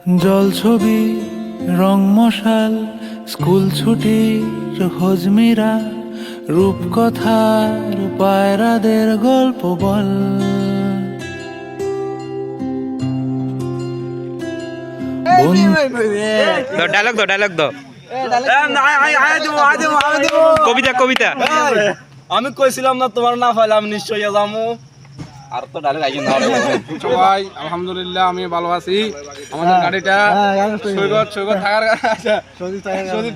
জল ছবি রং মশাল স্কুল ছুটির হজমিরা রূপকথার পায়রাদের গল্প বল। ডায়লগ দাও কবিতা কবিতা। আমি কইছিলাম না তোমার না পাইলে আমি নিশ্চয়ই যাবো। আর তো ডায়লগ আইছে না সবাই আলহামদুলিল্লাহ আমি ভালো আছি। আমাদের গাড়িটা সৈকত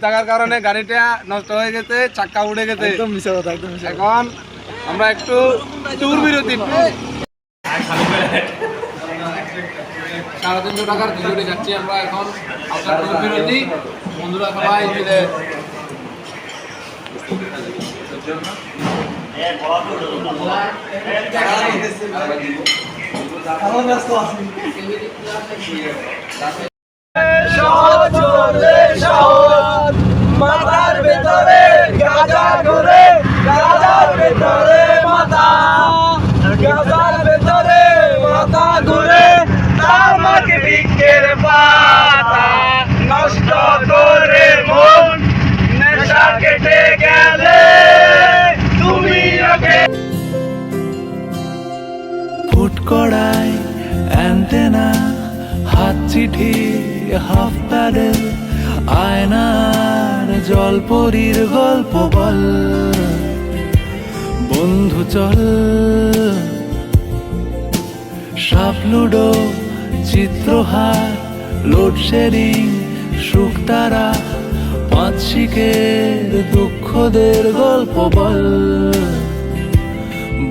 থাকার কারণে গাড়িটা নষ্ট হয়ে গেছে, চাক্কা উড়ে গেছে। এখন আমরা একটু ট্যুর বিরতি 350 টাকার টিকিটে যাচ্ছি আমরা এখন। আপনার ট্যুর বিরতি বন্ধুরা সবাই মিলে মাথার ভেতরে গাজা ঘুরে, গাজার ভেতরে মাথা, গাজার ভেতরে মাথা ঘুরে, তামাক বৃক্ষের পাতা নষ্ট করে মন নেশা কেটে গেলে তুমি ওকে। ফুট কড়াই অ্যান্টেনা হাত চিঠি হাফ প্যাডেল আয়নার জলপরীর গল্প বল। বন্ধু চল সাপ লুডো চিত্রহার লোডশেডিং শুকতারা পাঁচ শিকের দুঃখদের গল্প বল।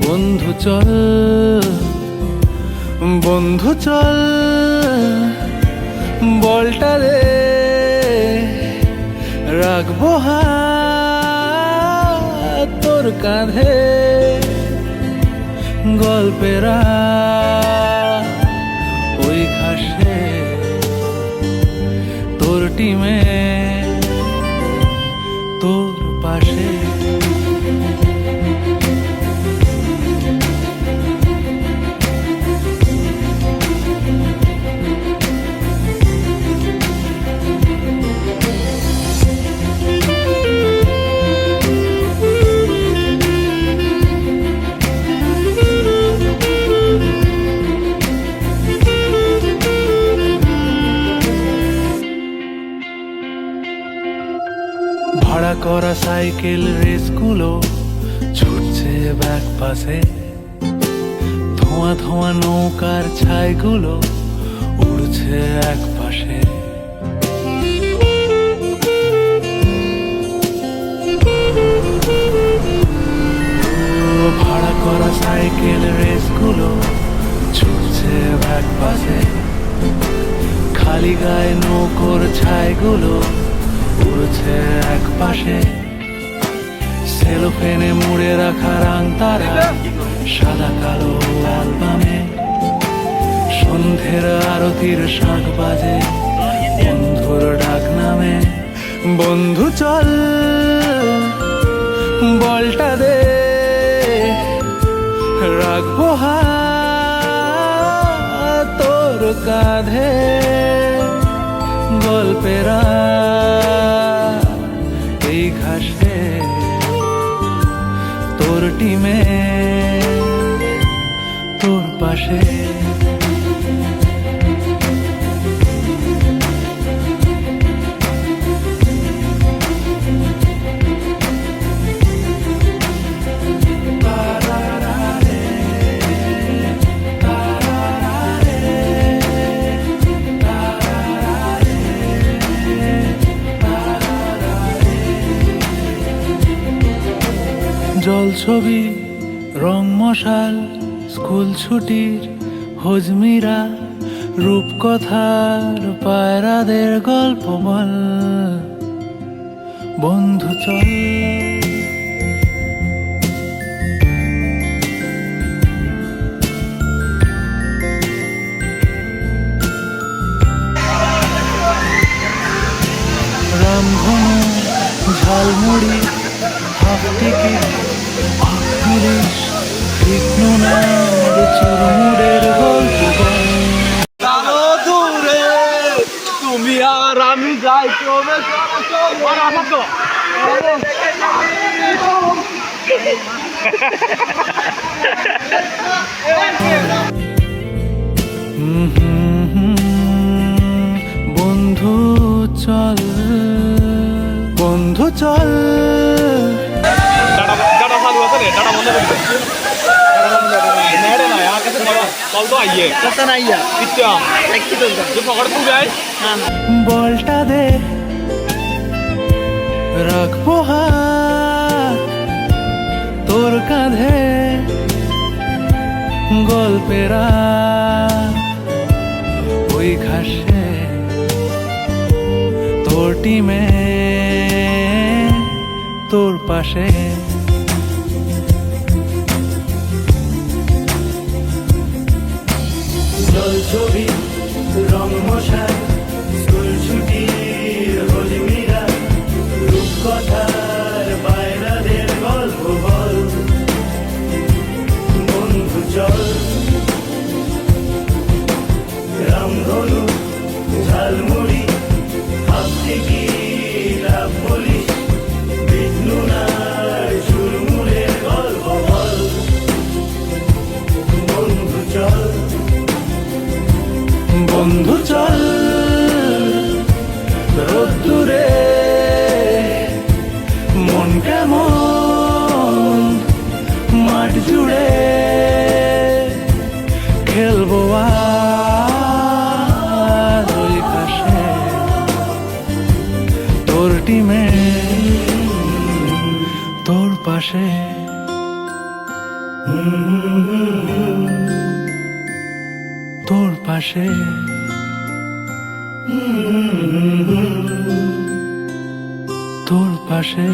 বন্ধু চল বলটা রে রাখবো হাত তোর কাঁধে, গল্পেরা ওই ঘাসে তোর টিমে তোর পাশে। ভাড়া করা সাইকেল রেসগুলো ছুটছে ব্যাক পাশে, ধোঁয়া ধোঁয়া নৌকার ছাইগুলো উড়ছে এক পাশে। ভাড়া করা সাইকেল রেসগুলো ছুটছে ব্যাক পাশে, খালি গায়ে নৌকোর ছাইগুলো উড়ছে এক পাশে। সেলোফেনে মুড়ে রাখা রাং তারা সাদা কালো অ্যালবামে, সন্ধ্যের আরতির শাঁখ বাজে বন্ধুর ডাক নামে। বন্ধু চল বলটা দে রাখবো হাত তোর কাঁধে, গল্পেরা এই ঘাসে তোর টিমে তোর পাশে। জল ছবি রং মশাল স্কুল ছুটির হজমিরা রূপকথার পায়রাদের গল্প বল। বন্ধু চল রামধনু ঝালমুড়ি হাফ টিকিট পুলিশ তীক্ষ্ণ নামের চুরমুড়ের গল্প বল। দূরে ভাই চলবে চল বন্ধু চল, বন্ধু চল। ডাটা চালু আছে রে, ডাটা বন্ধ করে দে। নেড়ে না, আমার কাছে কল তো আইয়ে। কত নাইয়া ইচ্ছা, কি চলছে যে পকেটে তুই যাই। বলটা দে, রাখবো হাত তোর কাঁধে, গল্পেরা ওই ঘাসে তোর টিমে তোর পাশে। জল ছবি রং মশাই, স্কুল ছুটির হলিমিরা, রূপকথার বাইরাদের গল্প বল, বন্ধু চল। রামধনু ঝালমুড়ি হাতে কি লাভ বলিস, বিষ্ণুনার চুরমুরের গল্প বল, বন্ধু চল। বন্ধু চল রোদ্দুরে, মন কেমন মাঠ জুড়ে, খেলবো আর ওই ঘাসে তোর টিমে তোর পাশে। তোর পাশে, তোর পাশে।